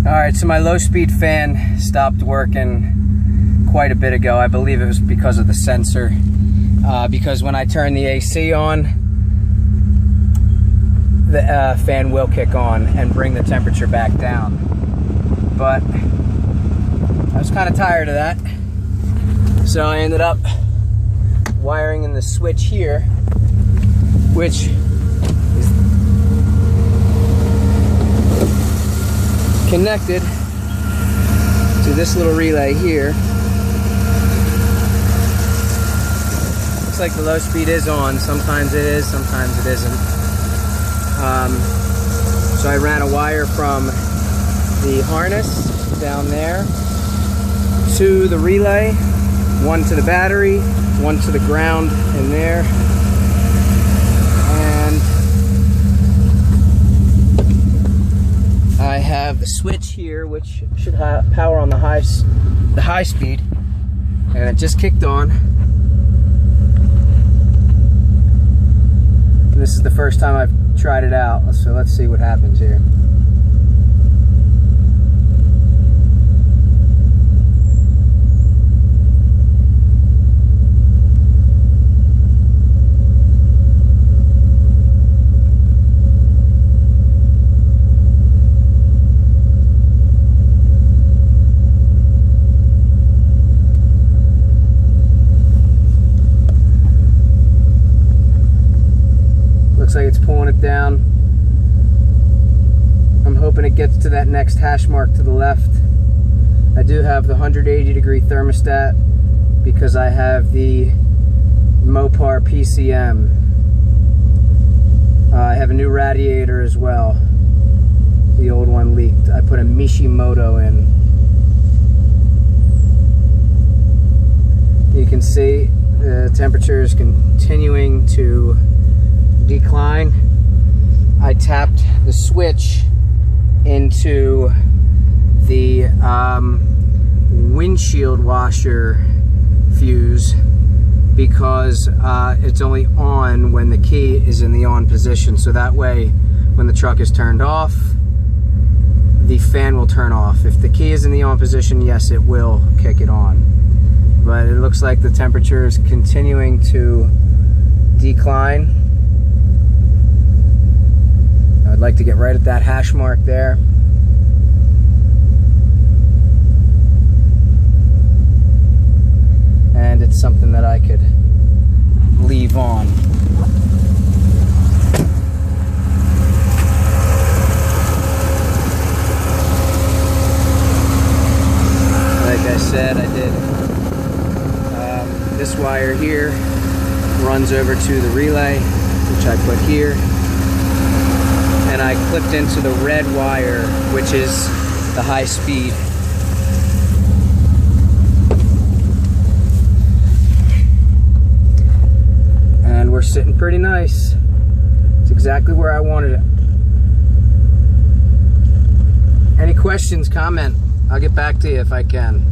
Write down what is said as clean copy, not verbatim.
Alright, so my low speed fan stopped working quite a bit ago. I believe it was because of the sensor. Because when I turn the AC on, the fan will kick on and bring the temperature back down. But I was kind of tired of that. So I ended up wiring in the switch here, which is connected to this little relay here. Looks like the low speed is on. Sometimes it is, sometimes it isn't. So I ran a wire from the harness down there to the relay, one to the battery, one to the ground in there, and I have the switch here, which should have power on the high speed, and it just kicked on. And this is the first time I've tried it out, so let's see what happens here. Looks like it's pulling it down. I'm hoping it gets to that next hash mark to the left. I do have the 180-degree thermostat because I have the Mopar PCM. I have a new radiator as well. The old one leaked. I put a Mishimoto in. You can see the temperature is continuing to decline. I tapped the switch into the windshield washer fuse because it's only on when the key is in the on position, so that way when the truck is turned off, the fan will turn off. If the key is in the on position, yes, it will kick it on. But it looks like the temperature is continuing to decline. I'd like to get right at that hash mark there. And it's something that I could leave on. Like I said, I did this wire here runs over to the relay, which I put here. And I clipped into the red wire, which is the high speed. And we're sitting pretty nice. It's exactly where I wanted it. Any questions, comment. I'll get back to you if I can.